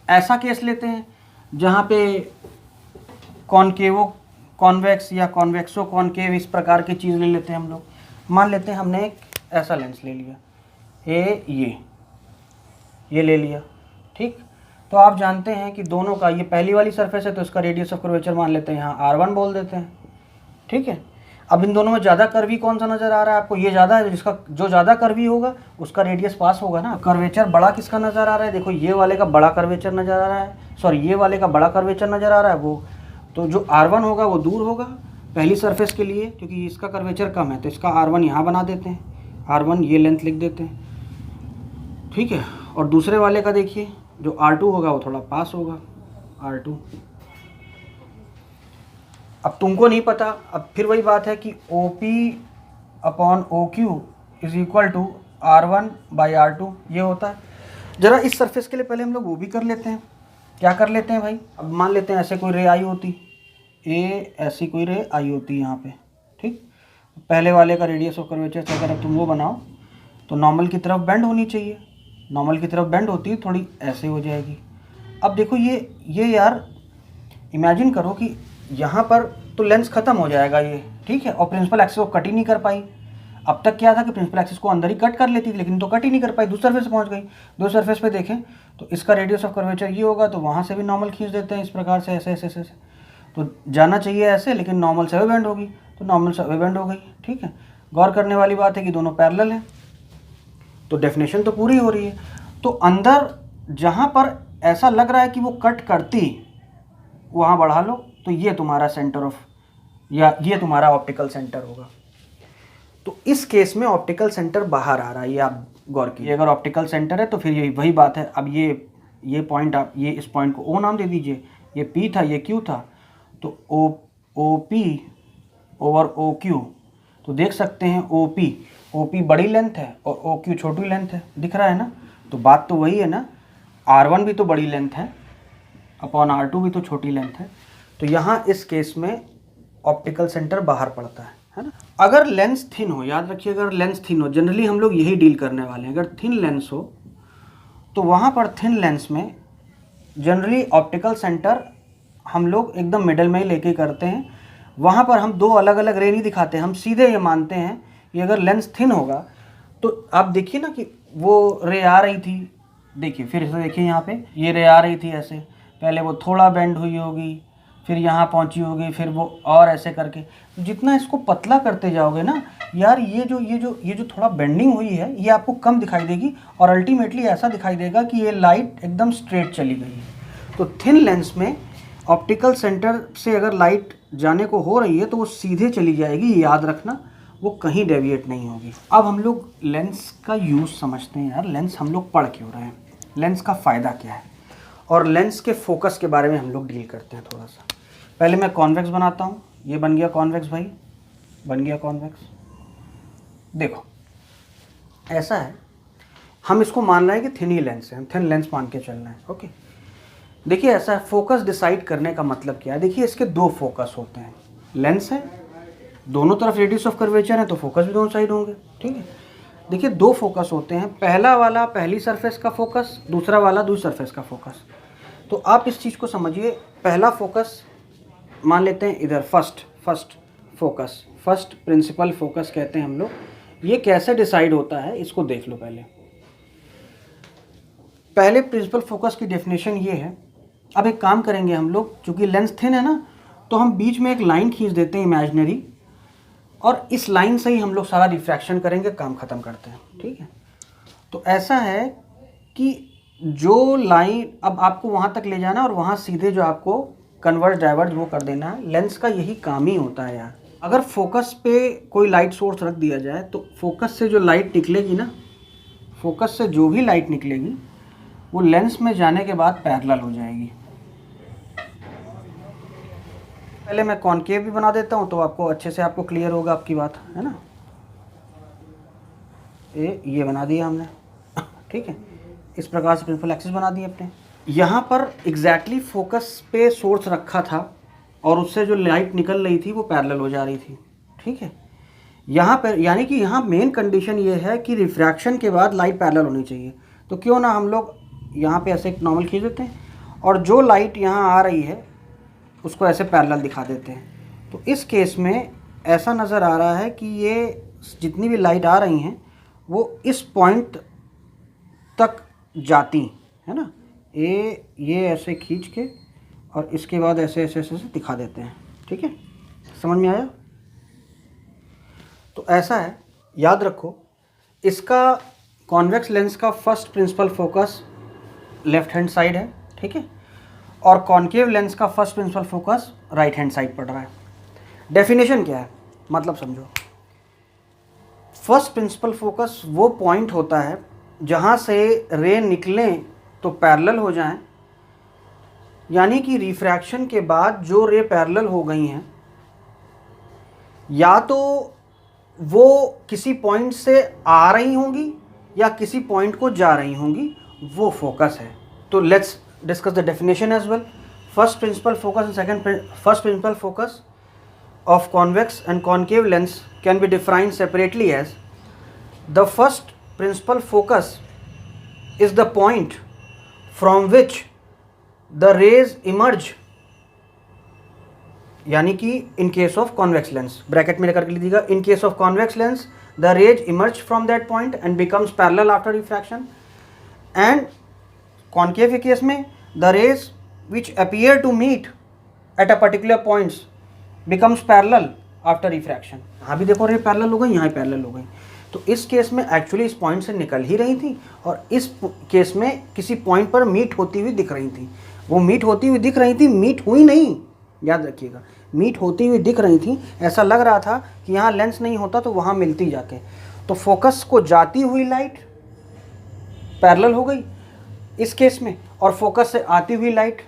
Speaker 1: ऐसा केस लेते हैं जहाँ पे कॉनकेवो कॉन्वेक्स या कॉन्वेक्सो कॉनकेव इस प्रकार की चीज़ ले लेते हैं हम लोग। मान लेते हैं हमने एक ऐसा लेंस ले लिया, ये ले लिया, ठीक। तो आप जानते हैं कि दोनों का, ये पहली वाली सरफेस है तो इसका रेडियस ऑफ कर्वेचर मान लेते हैं यहाँ R1 बोल देते हैं, ठीक है। अब इन दोनों में ज़्यादा कर्वी कौन सा नज़र आ रहा है आपको, ये ज़्यादा है, जिसका जो ज़्यादा कर्वी होगा उसका रेडियस पास होगा ना। कर्वेचर बड़ा किसका नज़र आ रहा है, देखो ये वाले का बड़ा कर्वेचर नज़र आ रहा है, सॉरी ये वाले का बड़ा कर्वेचर नज़र आ रहा है, वो तो जो R1 होगा वो दूर होगा पहली सरफेस के लिए, क्योंकि इसका कर्वेचर कम है, तो इसका R1 यहाँ बना देते हैं, R1 ये लेंथ लिख देते हैं, ठीक है। और दूसरे वाले का देखिए जो R2 होगा वो थोड़ा पास होगा, R2। अब तुमको नहीं पता, अब फिर वही बात है कि OP/OQ is equal to R1/R2 ये होता है। ज़रा इस सरफेस के लिए पहले हम लोग वो भी कर लेते हैं, क्या कर लेते हैं भाई। अब मान लेते हैं ऐसे कोई रे आई होती, ऐसी कोई रे आई होती यहाँ पे, ठीक। पहले वाले का रेडियस ऑफ कर्वेचर से अगर तुम वो बनाओ तो नॉर्मल की तरफ बेंड होनी चाहिए, नॉर्मल की तरफ बेंड होती है थोड़ी ऐसे हो जाएगी। अब देखो ये यार इमेजिन करो कि यहाँ पर तो लेंस ख़त्म हो जाएगा ये, ठीक है, और प्रिंसिपल एक्सिस को कट ही नहीं कर पाई। अब तक क्या था कि प्रिंसिपल एक्सिस को अंदर ही कट कर लेती थी, लेकिन तो कट ही नहीं कर पाई, दूसरे सरफेस पे पहुँच गई। दूसरे सरफेस पे देखें तो इसका रेडियस ऑफ कर्वेचर ये होगा, तो वहाँ से भी नॉर्मल खींच देते हैं इस प्रकार से, ऐसे ऐसे ऐसे, तो जाना चाहिए ऐसे, लेकिन नॉर्मल से बेंड होगी, तो नॉर्मल से बेंड हो गई, ठीक है। गौर करने वाली बात है कि दोनों पैरेलल हैं, तो डेफिनेशन तो पूरी हो रही है। तो अंदर जहाँ पर ऐसा लग रहा है कि वो कट करती, वहाँ बढ़ा लो, तो ये तुम्हारा सेंटर ऑफ, या ये तुम्हारा ऑप्टिकल सेंटर होगा। तो इस केस में ऑप्टिकल सेंटर बाहर आ रहा है, ये आप गौर कीजिए। अगर ऑप्टिकल सेंटर है तो फिर ये वही बात है। अब ये पॉइंट, आप ये इस पॉइंट को ओ नाम दे दीजिए, ये P था, ये Q था, तो OP ओवर OQ, तो देख सकते हैं OP बड़ी लेंथ है और OQ छोटी लेंथ है, दिख रहा है ना। तो बात तो वही है ना, R1 भी तो बड़ी लेंथ है अपॉन R2 भी तो छोटी लेंथ है। तो यहाँ इस केस में ऑप्टिकल सेंटर बाहर पड़ता है ना। अगर लेंस थिन हो, याद रखिए, अगर लेंस थिन हो, जनरली हम लोग यही डील करने वाले हैं। अगर थिन लेंस हो तो वहाँ पर थिन लेंस में जनरली ऑप्टिकल सेंटर हम लोग एकदम मिडल में ही लेके करते हैं। वहाँ पर हम दो अलग अलग रे नहीं दिखाते, हम सीधे ये मानते हैं कि अगर लेंस थिन होगा तो आप देखिए ना कि वो रे आ रही थी, देखिए फिर से देखिए यहाँ पे ये रे आ रही थी ऐसे, पहले वो थोड़ा बेंड हुई होगी, फिर यहाँ पहुँची होगी, फिर वो और ऐसे करके, जितना इसको पतला करते जाओगे ना यार, ये जो थोड़ा बेंडिंग हुई है ये आपको कम दिखाई देगी और अल्टीमेटली ऐसा दिखाई देगा कि ये लाइट एकदम स्ट्रेट चली गई है। तो थिन लेंस में ऑप्टिकल सेंटर से अगर लाइट जाने को हो रही है तो वो सीधे चली जाएगी, याद रखना, वो कहीं डेविएट नहीं होगी। अब हम लोग लेंस का यूज़ समझते हैं यार, लेंस हम लोग पढ़ क्यों रहे हैं, लेंस का फ़ायदा क्या है, और लेंस के फोकस के बारे में हम लोग डील करते हैं थोड़ा सा। पहले मैं कॉन्वेक्स बनाता हूँ, ये बन गया कॉन्वेक्स भाई, बन गया कॉन्वेक्स। देखो ऐसा है, हम इसको मान रहे हैं कि थिन ही लेंस है, हम थिन लेंस मान के चलना है, ओके। देखिए ऐसा है, फोकस डिसाइड करने का मतलब क्या है। देखिए इसके दो फोकस होते हैं, लेंस है, दोनों तरफ रेडियस ऑफ कर्वेचर है तो फोकस भी दोनों साइड होंगे, ठीक है। देखिए दो फोकस होते हैं, पहला वाला पहली सरफेस का फोकस, दूसरा वाला दूसरी सरफेस का फोकस। तो आप इस चीज़ को समझिए, पहला फोकस मान लेते हैं इधर, first focus, first principal focus कहते हैं हम लोग। ये कैसे डिसाइड होता है इसको देख लो। पहले प्रिंसिपल फोकस की डेफिनेशन ये है। अब एक काम करेंगे हम लोग, चूँकि लेंस थिन है ना, तो हम बीच में एक लाइन खींच देते हैं इमेजिनरी, और इस लाइन से ही हम लोग सारा रिफ्रैक्शन करेंगे, काम ख़त्म करते हैं, ठीक है। तो ऐसा है कि जो लाइन अब आपको वहाँ तक ले जाना और वहाँ सीधे जो आपको कन्वर्ज डाइवर्ज वो कर देना है, लेंस का यही काम ही होता है यार। अगर फोकस पे कोई लाइट सोर्स रख दिया जाए तो फोकस से जो लाइट निकलेगी ना, फोकस से जो भी लाइट निकलेगी वो लेंस में जाने के बाद पैरेलल हो जाएगी। पहले मैं कॉनकेव भी बना देता हूँ तो आपको अच्छे से आपको क्लियर होगा आपकी बात, है ना। ये बना दिया हमने, ठीक है। इस प्रकार से प्रिंसिपल एक्सिस बना दी अपने। यहाँ पर एग्जैक्टली फोकस पे सोर्स रखा था और उससे जो लाइट निकल रही थी वो पैरेलल हो जा रही थी, ठीक है। यहाँ पर यानी कि यहाँ मेन कंडीशन ये है कि रिफ्रैक्शन के बाद लाइट पैरेलल होनी चाहिए। तो क्यों ना हम लोग यहाँ पे ऐसे एक नॉर्मल खींच देते हैं और जो लाइट यहाँ आ रही है उसको ऐसे पैरेलल दिखा देते हैं। तो इस केस में ऐसा नज़र आ रहा है कि ये जितनी भी लाइट आ रही हैं वो इस पॉइंट तक जाती है ना। ये ऐसे खींच के और इसके बाद ऐसे ऐसे ऐसे दिखा देते हैं, ठीक है। समझ में आया। तो ऐसा है, याद रखो, इसका कॉन्वेक्स लेंस का first principal focus left hand side है, ठीक है, और कॉनकेव लेंस का first principal focus right hand side पड़ रहा है। डेफिनेशन क्या है, मतलब समझो। फर्स्ट प्रिंसिपल फोकस वो पॉइंट होता है जहाँ से रे निकलें तो पैरेलल हो जाएं, यानी कि रिफ्रैक्शन के बाद जो रे पैरेलल हो गई हैं, या तो वो किसी पॉइंट से आ रही होंगी या किसी पॉइंट को जा रही होंगी, वो फोकस है। तो let's discuss the definition as well. First principal focus and second first principal focus of convex and concave lens can be defined separately as the first principal focus is the point from which the rays emerge, यानी कि in case of convex lens, bracket में लेकर के लीजिएगा, in case of convex lens the rays emerge from that point and becomes parallel after refraction, and concave case में the rays which appear to meet at a particular points becomes parallel after refraction. यहाँ भी देखो ray parallel हो गई, यहाँ parallel हो गई, तो इस केस में एक्चुअली इस पॉइंट से निकल ही रही थी और इस केस में किसी पॉइंट पर मीट होती हुई दिख रही थी। वो मीट होती हुई दिख रही थी, मीट हुई नहीं, याद रखिएगा, मीट होती हुई दिख रही थी। ऐसा लग रहा था कि यहाँ लेंस नहीं होता तो वहाँ मिलती जाके, तो फोकस को जाती हुई लाइट पैरेलल हो गई इस केस में, और फोकस से आती हुई लाइट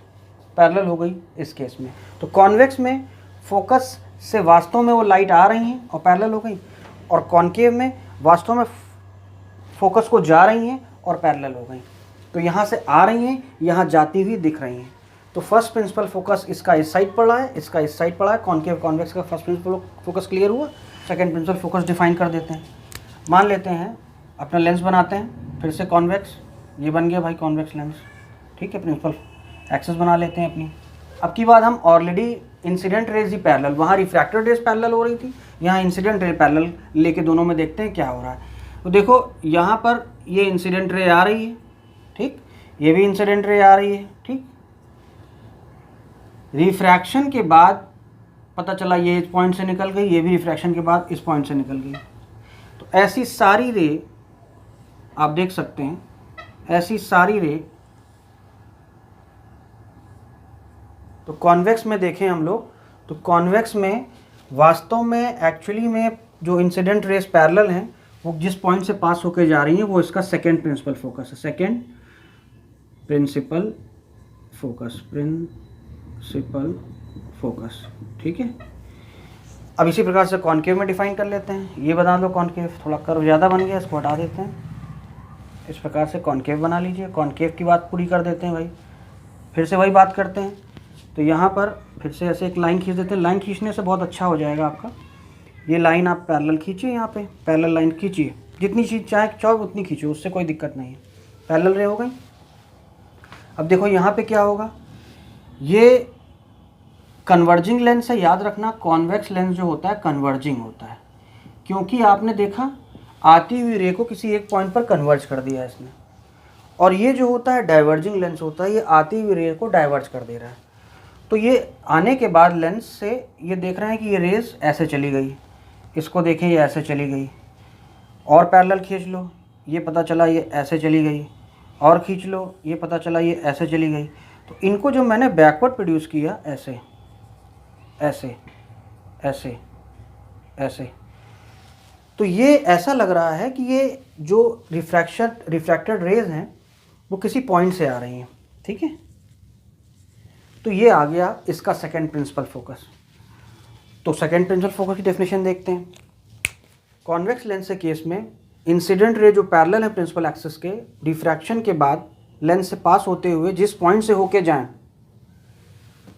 Speaker 1: पैरेलल हो गई इस केस में। तो कॉन्वेक्स में फोकस से वास्तव में वो लाइट आ रही हैं और पैरेलल हो गई, और कॉन्केव में वास्तव में फोकस को जा रही हैं और पैरेलल हो गई। तो यहाँ से आ रही हैं, यहाँ जाती हुई दिख रही हैं। तो फर्स्ट प्रिंसिपल फोकस इसका इस साइड पड़ा है, इसका इस साइड पड़ा है। कॉन्केव कॉन्वेक्स का फर्स्ट प्रिंसिपल फोकस क्लियर हुआ। सेकंड प्रिंसिपल फोकस डिफाइन कर देते हैं। मान लेते हैं अपना लेंस बनाते हैं, फिर से कॉन्वेक्स, ये बन गया भाई कॉन्वेक्स लेंस, ठीक है। प्रिंसिपल एक्सिस बना लेते हैं अपनी। अब की बात, हम ऑलरेडी इंसिडेंट रेज ही पैरेलल, वहाँ रिफ्रैक्टेड रेज पैरेलल हो रही थी, यहाँ इंसिडेंट रे पैरेलल लेके दोनों में देखते हैं क्या हो रहा है। तो देखो यहाँ पर ये इंसिडेंट रे आ रही है, ठीक, ये भी इंसिडेंट रे आ रही है, ठीक। रिफ्रैक्शन के बाद पता चला ये इस पॉइंट से निकल गई, ये भी रिफ्रैक्शन के बाद इस पॉइंट से निकल गई। तो ऐसी सारी रे आप देख सकते हैं, ऐसी सारी रे तो कॉन्वेक्स में देखें हम लोग, तो कॉन्वेक्स में वास्तव में एक्चुअली में जो इंसिडेंट रेस पैरेलल हैं वो जिस पॉइंट से पास होकर जा रही हैं वो इसका सेकंड प्रिंसिपल फोकस है। सेकंड प्रिंसिपल फोकस, ठीक है। अब इसी प्रकार से कॉन्केव में डिफाइन कर लेते हैं। ये बना दो कॉन्केव, थोड़ा कर्व ज़्यादा बन गया, इसको हटा देते हैं। इस प्रकार से कॉन्केव बना लीजिए। कॉन्केव की बात पूरी कर देते हैं भाई, फिर से वही बात करते हैं। तो यहाँ पर फिर से ऐसे एक लाइन खींच देते हैं। लाइन खींचने से बहुत अच्छा हो जाएगा आपका। ये लाइन आप पैरेलल खींचिए, यहाँ पे पैरेलल लाइन खींचिए, जितनी चीज़ चाहे उतनी खींचिए, उससे कोई दिक्कत नहीं है। पैरेलल रे हो गई। अब देखो यहाँ पे क्या होगा, ये कन्वर्जिंग लेंस है, याद रखना कॉन्वेक्स लेंस जो होता है कन्वर्जिंग होता है, क्योंकि आपने देखा आती हुई रे को किसी एक पॉइंट पर कन्वर्ज कर दिया है इसने। और ये जो होता है डाइवर्जिंग लेंस होता है, ये आती हुई रे को डाइवर्ज कर दे रहा है। तो ये आने के बाद लेंस से ये देख रहे हैं कि ये रेस ऐसे चली गई, इसको देखें ये ऐसे चली गई, और पैरेलल खींच लो, ये पता चला ये ऐसे चली गई, और खींच लो, ये पता चला ये ऐसे चली गई। तो इनको जो मैंने बैकवर्ड प्रोड्यूस किया, ऐसे ऐसे ऐसे ऐसे, तो ये ऐसा लग रहा है कि ये जो रिफ्रैक्टेड रेज हैं वो किसी पॉइंट से आ रही हैं, ठीक है। तो ये आ गया इसका सेकंड प्रिंसिपल फोकस। तो सेकंड प्रिंसिपल फोकस की डेफिनेशन देखते हैं। कॉन्वेक्स लेंस के केस में इंसिडेंट रे जो पैरेलल है प्रिंसिपल एक्सिस के, डिफ्रैक्शन के बाद लेंस से पास होते हुए जिस पॉइंट से होके जाएं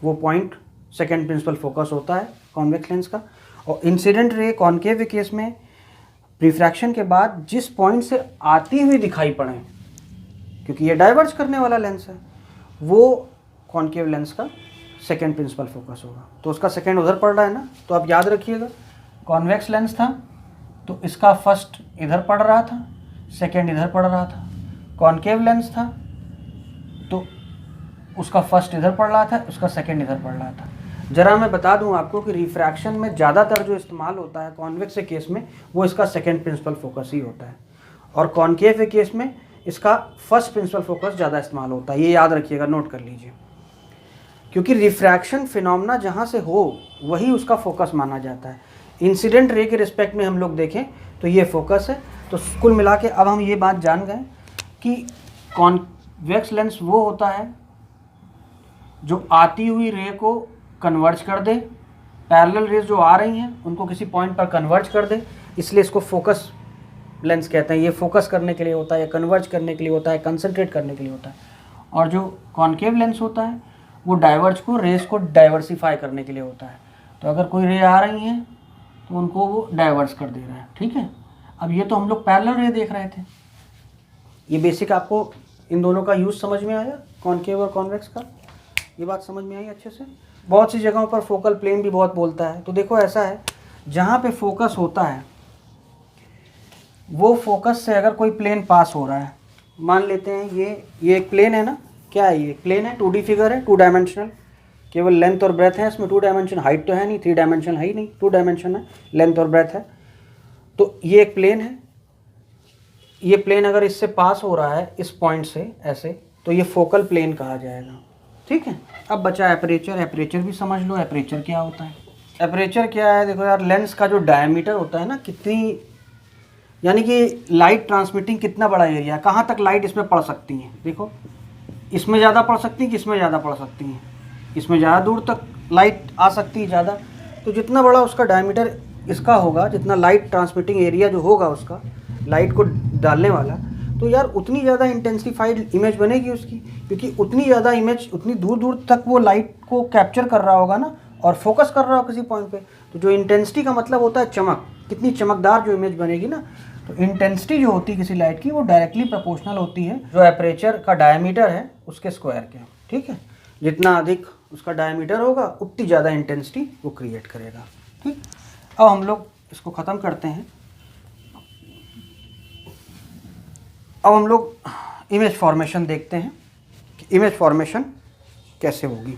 Speaker 1: वो पॉइंट सेकंड प्रिंसिपल फोकस होता है कॉन्वेक्स लेंस का। और इंसिडेंट रे कॉन्केव के केस में रिफ्रैक्शन के बाद जिस पॉइंट से आती हुई दिखाई पड़े, क्योंकि ये डाइवर्ज करने वाला लेंस है, वो कॉन्केव लेंस का सेकंड प्रिंसिपल फोकस होगा। तो उसका सेकंड उधर पड़ रहा है ना, तो आप याद रखिएगा कॉन्वेक्स लेंस था तो इसका फर्स्ट इधर पड़ रहा था, सेकंड इधर पड़ रहा था। कॉन्केव लेंस था तो उसका फर्स्ट इधर पड़ रहा था, उसका सेकंड इधर पड़ रहा था। जरा मैं बता दूं आपको कि रिफ्रैक्शन में ज़्यादातर जो इस्तेमाल होता है कॉन्वेक्स के केस में वो इसका सेकंड प्रिंसिपल फोकस ही होता है, और कॉन्केव के केस में इसका फर्स्ट प्रिंसिपल फोकस ज़्यादा इस्तेमाल होता है। ये याद रखिएगा, नोट कर लीजिए, क्योंकि रिफ्रैक्शन फिनोमेना जहाँ से हो वही उसका फोकस माना जाता है। इंसिडेंट रे के रिस्पेक्ट में हम लोग देखें तो ये फोकस है। तो कुल मिला के अब हम ये बात जान गए कि कॉन्वेक्स लेंस वो होता है जो आती हुई रे को कन्वर्ज कर दे, पैरेलल रेज जो आ रही हैं उनको किसी पॉइंट पर कन्वर्ज कर दे, इसलिए इसको फोकस लेंस कहते हैं। ये फोकस करने के लिए होता है, कन्वर्ज करने के लिए होता है, कंसंट्रेट करने के लिए होता है। और जो कॉन्केव लेंस होता है वो डाइवर्ज को, रेस को डाइवर्सिफाई करने के लिए होता है। तो अगर कोई रे आ रही हैं तो उनको वो डाइवर्स कर दे रहा है, ठीक है। अब ये तो हम लोग पैरेलल रे देख रहे थे। ये बेसिक आपको इन दोनों का यूज़ समझ में आया, कॉनकेव और कॉन्वेक्स का, ये बात समझ में आई अच्छे से। बहुत सी जगहों पर फोकल प्लेन भी बहुत बोलता है। तो देखो ऐसा है, जहाँ पे फोकस होता है वो फोकस से अगर कोई प्लेन पास हो रहा है, मान लेते हैं ये एक प्लेन है ना, क्या है ये प्लेन है, 2D फिगर है, 2 डायमेंशनल, केवल लेंथ और ब्रेथ है इसमें, 2 डायमेंशन, हाइट तो है नहीं, 3 डायमेंशन है ही नहीं, 2 डायमेंशन है, लेंथ और ब्रेथ है। तो ये एक प्लेन है, ये प्लेन अगर इससे पास हो रहा है इस पॉइंट से ऐसे, तो ये फोकल प्लेन कहा जाएगा, ठीक है। अब बचा एपरेचर। एपरेचर भी समझ लो, एपरेचर क्या होता है। एपरेचर क्या है, देखो यार, लेंस का जो डायमीटर होता है ना, कितनी, यानी कि लाइट ट्रांसमिटिंग कितना बड़ा एरिया, कहाँ तक लाइट इसमें पड़ सकती है। देखो इसमें ज़्यादा पड़ सकती है कि इसमें ज़्यादा पड़ सकती है, इसमें ज़्यादा दूर तक लाइट आ सकती है ज़्यादा। तो जितना बड़ा उसका डायमीटर इसका होगा, जितना लाइट ट्रांसमिटिंग एरिया जो होगा उसका, लाइट को डालने वाला, तो यार उतनी ज़्यादा इंटेंसिफाइड इमेज बनेगी उसकी, क्योंकि उतनी ज़्यादा इमेज उतनी दूर दूर तक वो लाइट को कैप्चर कर रहा होगा ना, और फोकस कर रहा होगा किसी पॉइंट पे। तो जो इंटेंसिटी का मतलब होता है चमक, कितनी चमकदार जो इमेज बनेगी ना, तो इंटेंसिटी जो होती है किसी लाइट की वो डायरेक्टली प्रोपोर्शनल होती है जो एपरेचर का डायमीटर है उसके स्क्वायर के, ठीक है। जितना अधिक उसका डायमीटर होगा उतनी ज़्यादा इंटेंसिटी वो क्रिएट करेगा, ठीक। अब हम लोग इसको ख़त्म करते हैं। अब हम लोग इमेज फॉर्मेशन देखते हैं कि इमेज फॉर्मेशन कैसे होगी।